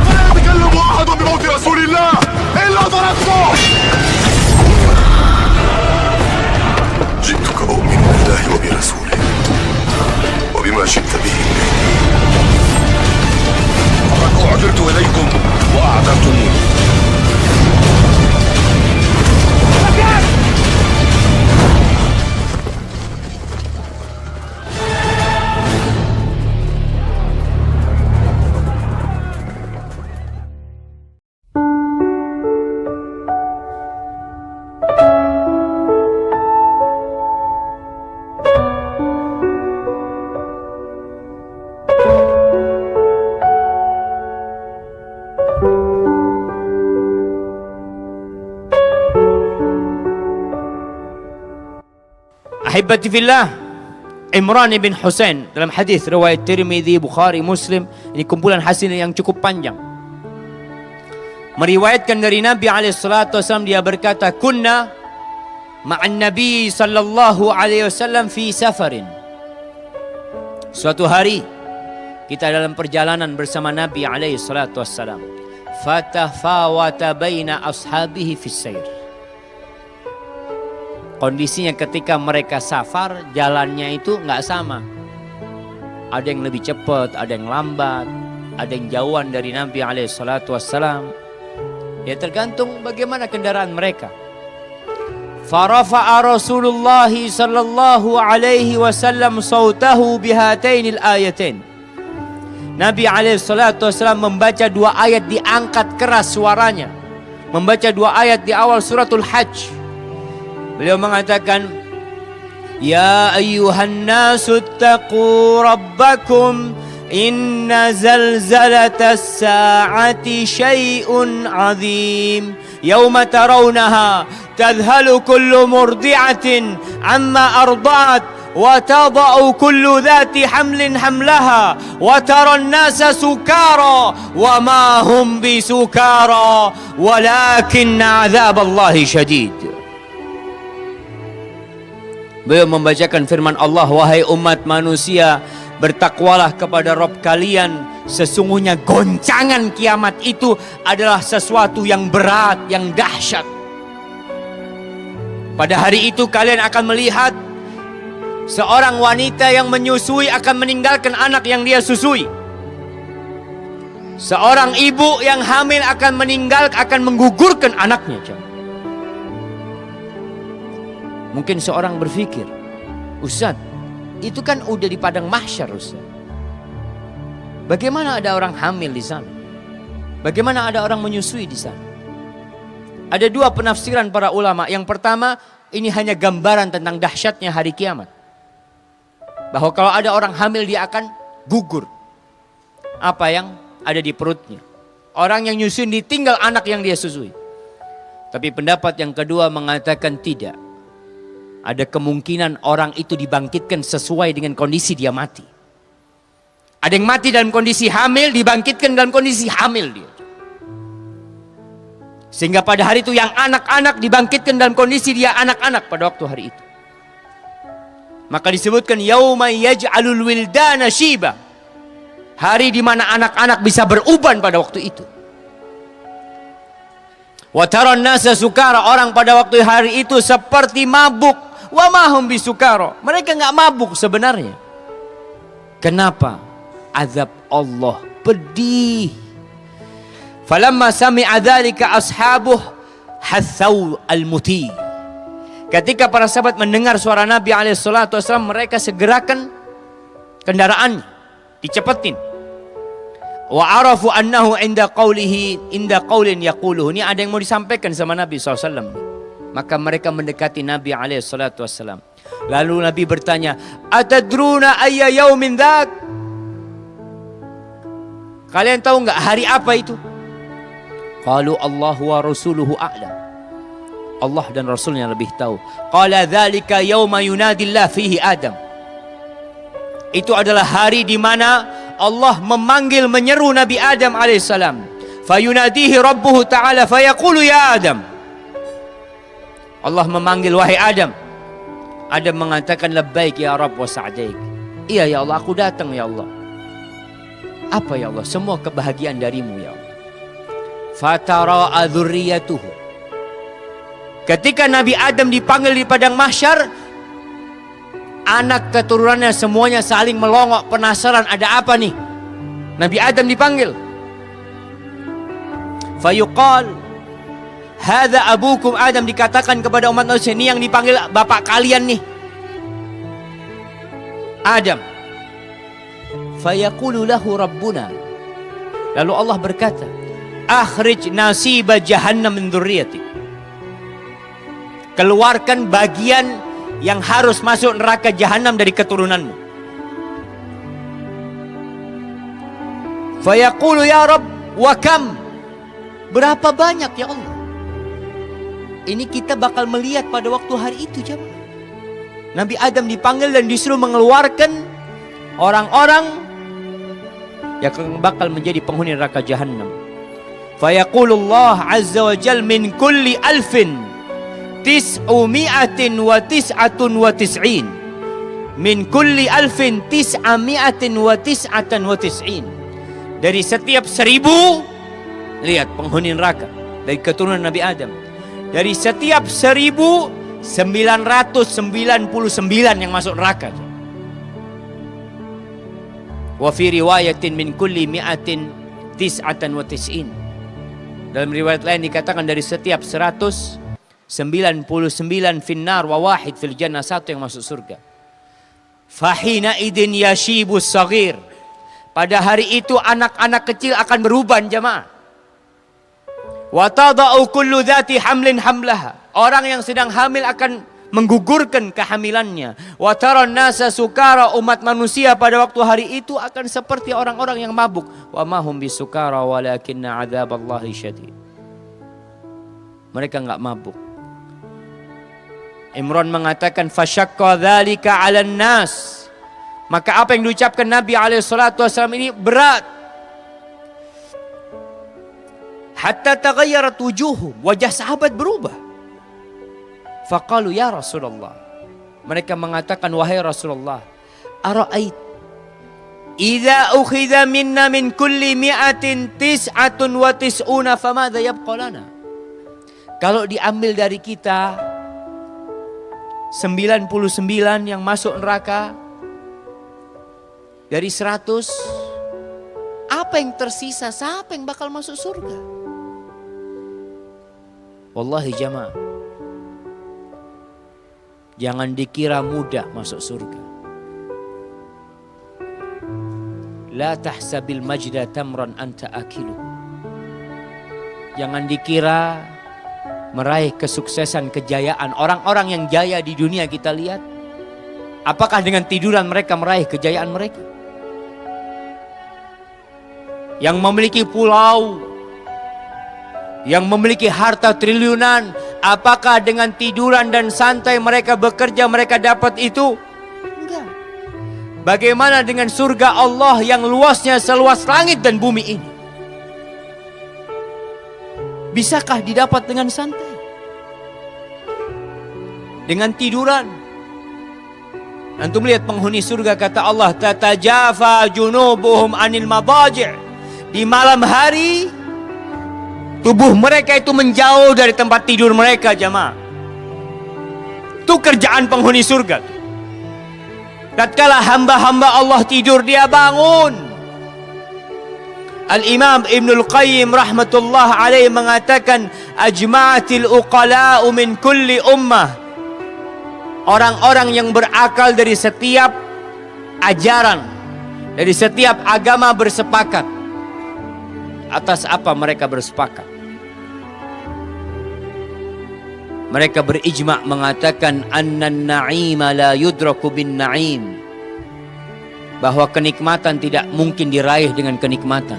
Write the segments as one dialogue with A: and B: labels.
A: لا يتكلم أحد بموت رسول الله إلا ضربته. جئتك أؤمن بالله وبرسوله وبما جئت به فقد أعذرت إليكم وأعذرتموني.
B: Ahibati fillah, Imran bin Husain dalam hadis riwayat Tirmidzi, Bukhari, Muslim, ini kumpulan hasil yang cukup panjang, meriwayatkan dari Nabi SAW, dia berkata, kunna ma'an Nabi sallallahu alaihi wasallam fi safarin. Suatu hari kita dalam perjalanan bersama Nabi SAW. Fatafawata baina ashabihi fis sair. Kondisinya ketika mereka safar, jalannya itu nggak sama. Ada yang lebih cepat, ada yang lambat, ada yang jauhan dari Nabi SAW. Ya tergantung bagaimana kendaraan mereka. Farafa'a Rasulullah sallallahu alaihi wasallam sautahu bihatainil ayatain. Nabi SAW membaca dua ayat, diangkat keras suaranya. Membaca dua ayat di awal suratul Hajj. Beliau mengatakan, ya ayyuhan nasu taqu rabbakum inna zalzalatas sa'ati syai'un azim yawma tarawnaha tadhalu kullu murdi'atin amma arda'at wa tada'u kullu dhati hamlin hamlaha wa tara an-nasa sukara wa ma hum bisukara walakinna 'adzaballahi syadid. Beliau membacakan firman Allah, wahai umat manusia, bertakwalah kepada Rabb kalian. Sesungguhnya goncangan kiamat itu adalah sesuatu yang berat, yang dahsyat. Pada hari itu kalian akan melihat seorang wanita yang menyusui akan meninggalkan anak yang dia susui. Seorang ibu yang hamil akan menggugurkan anaknya. Mungkin seorang berpikir, Ustaz, itu kan udah di padang mahsyar, Ustaz. Bagaimana ada orang hamil di sana? Bagaimana ada orang menyusui di sana? Ada dua penafsiran para ulama. Yang pertama, ini hanya gambaran tentang dahsyatnya hari kiamat. Bahwa kalau ada orang hamil, dia akan gugur apa yang ada di perutnya. Orang yang nyusui ditinggal anak yang dia susui. Tapi pendapat yang kedua mengatakan tidak. Ada kemungkinan orang itu dibangkitkan sesuai dengan kondisi dia mati. Ada yang mati dalam kondisi hamil, dibangkitkan dalam kondisi hamil dia. Sehingga pada hari itu yang anak-anak dibangkitkan dalam kondisi dia anak-anak pada waktu hari itu. Maka disebutkan yauma yaj'alul wildana shiba. Hari di mana anak-anak bisa beruban pada waktu itu. Wa taran nasa sukara, orang pada waktu hari itu seperti mabuk. Wa mahum bisukara, mereka nggak mabuk sebenarnya. Kenapa? Azab Allah pedih. Falamma sami'a dzalika ashabuh hatsau al-muti. Ketika para sahabat mendengar suara Nabi SAW, mereka segerakan kendaraan, dicepetin. Wa arafu annahu inda qaulin yaquluhu. Ini ada yang mau disampaikan sama Nabi SAW. Maka mereka mendekati Nabi SAW. Lalu Nabi bertanya, atadruna ayya yaumin dzak? Kalian tahu nggak hari apa itu? Qalu Allah wa rasuluhu a'lam. Allah dan Rasulnya lebih tahu. Qala dzalika yauma yunadillah fihi Adam. Itu adalah hari di mana Allah memanggil, menyeru Nabi Adam alaihissalam. Fayunadihi rabbuhu ta'ala fayaqulu ya Adam. Allah memanggil, wahai Adam. Adam mengatakan labbaik ya Rabb wa sa'daik. Iya ya Allah, aku datang ya Allah. Apa ya Allah? Semua kebahagiaan darimu ya Allah. Fatara'a dzurriyyatuhu. Ketika Nabi Adam dipanggil di padang mahsyar, anak keturunannya semuanya saling melongok penasaran ada apa nih. Nabi Adam dipanggil. Fayuqal hadza abukum Adam, dikatakan kepada umat manusia, ini yang dipanggil bapak kalian nih, Adam. Fayaqulu lahu rabbuna, lalu Allah berkata, akhrij nasiba jahannam min dzurriyyatik, keluarkan bagian yang harus masuk neraka jahanam dari keturunanmu. Fayaqulu ya Rabb wa kam, berapa banyak ya Allah? Ini kita bakal melihat pada waktu hari itu jemaah. Nabi Adam dipanggil dan disuruh mengeluarkan orang-orang yang bakal menjadi penghuni neraka jahanam. Fayaqulullah azza wa jal min kulli alfin tis'umi'atin wa tis'atun wa tis'in. Min kulli alfin tis'ami'atin wa tis'atan wa tis'in. Dari setiap 1000, lihat penghuni neraka dari keturunan Nabi Adam. Dari setiap 1999 yang masuk neraka. Wa fi riwayatin min kulli mi'atin tis'atan wa tis'in. Dalam riwayat lain dikatakan dari setiap 199 finnar wa wahid fil jannah, satu yang masuk surga. Fahina idin yashibus saghir. Pada hari itu anak-anak kecil akan beruban jemaah. Wa tada'u kullu dhati hamlin hamlaha. Orang yang sedang hamil akan menggugurkan kehamilannya. Wa taran nasa sukara, umat manusia pada waktu hari itu akan seperti orang-orang yang mabuk. Wa ma hum bisukara walakinna adzaballahi syadid. Mereka enggak mabuk. Imran mengatakan fasyaqqa dzalika 'alan nas. Maka apa yang diucapkan Nabi SAW ini berat. Hatta taghayyarat wujuhum, wajah sahabat berubah. Faqalu ya Rasulullah, mereka mengatakan wahai Rasulullah, ara'ait idza ukhidha minna min kulli mi'atin tis'atun wa tis'una famadha yabqa lana. Kalau diambil dari kita 99 yang masuk neraka dari 100, apa yang tersisa? Siapa yang bakal masuk surga? Wallahi jamaah, jangan dikira mudah masuk surga. La tahsabil majda tamran anta akilu. Jangan dikira meraih kesuksesan, kejayaan. Orang-orang yang jaya di dunia kita lihat, apakah dengan tiduran mereka meraih kejayaan mereka? Yang memiliki pulau, yang memiliki harta triliunan, apakah dengan tiduran dan santai mereka bekerja mereka dapat itu? Enggak. Bagaimana dengan surga Allah yang luasnya seluas langit dan bumi ini? Bisakah didapat dengan santai? Dengan tiduran? Antum lihat penghuni surga, kata Allah, tatajafa junubuhum anil madaji'. Di malam hari tubuh mereka itu menjauh dari tempat tidur mereka jamaah. Itu kerjaan penghuni surga. Tatkala hamba-hamba Allah tidur, dia bangun. Al-Imam Ibnul Qayyim rahmatullah alaih mengatakan, ajma'atil uqala'u min kulli ummah. Orang-orang yang berakal dari setiap ajaran, dari setiap agama bersepakat. Atas apa mereka bersepakat? Mereka berijma' mengatakan annan na'ima la yudraku bin na'im, bahwa kenikmatan tidak mungkin diraih dengan kenikmatan.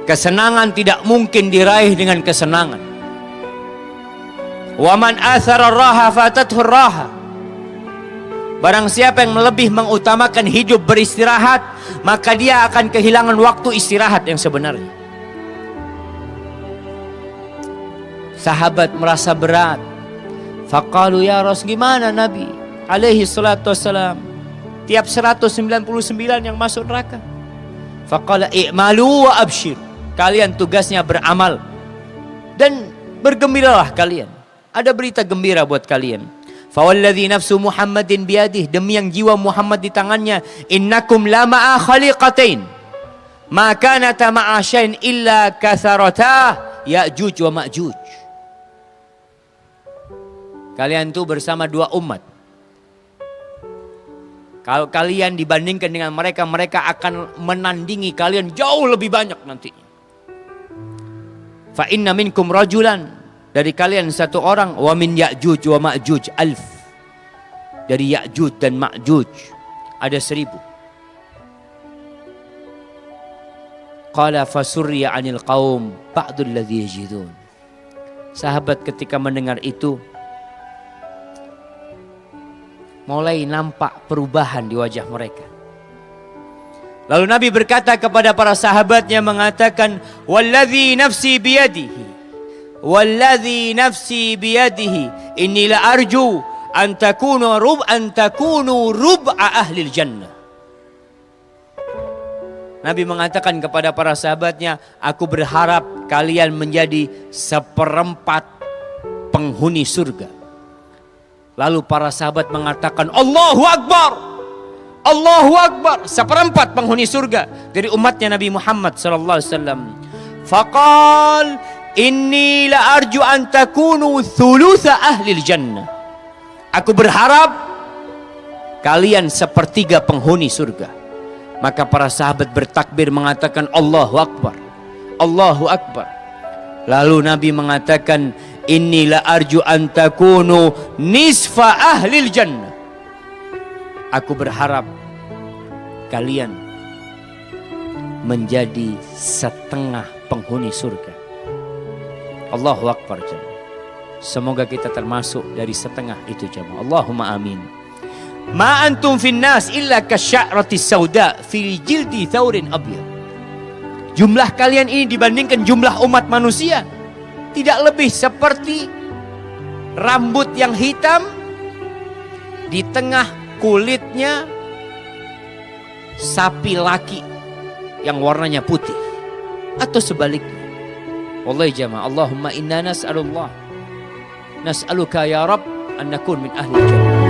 B: Kesenangan tidak mungkin diraih dengan kesenangan. Wa man athara raha fatathu raha. Barang siapa yang lebih mengutamakan hidup beristirahat, maka dia akan kehilangan waktu istirahat yang sebenarnya. Sahabat merasa berat. Faqalu ya Rasul, gimana Nabi alaihi salatu wassalam? Tiap 199 yang masuk neraka. Faqala i'malu wa abshir. Kalian tugasnya beramal dan bergembiralah kalian. Ada berita gembira buat kalian. Fawalladzi nafsu Muhammadin biyadih, demi yang jiwa Muhammad di tangannya, innakum la ma'a khaliqatain ma kanata ma'a syai'in illa kasarata Ya'juj wa Ma'juj. Kalian tuh bersama dua umat. Kalau kalian dibandingkan dengan mereka, mereka akan menandingi kalian jauh lebih banyak nanti. Fa inna minkum rajulan, dari kalian satu orang, wa min Ya'juj wa Ma'juj alf. Dari Ya'juj dan Ma'juj ada 1000. Qala fasurriya 'anil qaum ba'dul ladzi yajidun. Sahabat ketika mendengar itu mulai nampak perubahan di wajah mereka. Lalu Nabi berkata kepada para sahabatnya, mengatakan, walladzi nafsi biyadihi, walladzi nafsi biyadihi, inni la arju an takunu rub'a ahli jannah. Nabi mengatakan kepada para sahabatnya, aku berharap kalian menjadi 1/4 penghuni surga. Lalu para sahabat mengatakan, Allahu Akbar, Allahu Akbar, 1/4 penghuni surga dari umatnya Nabi Muhammad SAW. Faqal inni la arju an takunu thulutha ahli jannah. Aku berharap kalian 1/3 penghuni surga. Maka para sahabat bertakbir mengatakan Allahu Akbar, Allahu Akbar. Lalu Nabi mengatakan, inni la arju an takunu nisfa ahli jannah. Aku berharap kalian menjadi 1/2 penghuni surga. Allahu Akbar jemaah. Semoga kita termasuk dari 1/2 itu jemaah. Allahumma amin. Ma antum finnas illa kasya'ratis sauda fil jildi thawrin abyad. Jumlah kalian ini dibandingkan jumlah umat manusia tidak lebih seperti rambut yang hitam di tengah kulitnya sapi laki yang warnanya putih, atau sebaliknya. Wallahi jamaah, Allahumma inna nas'aluka ya Rabb an nakun min ahli jannah.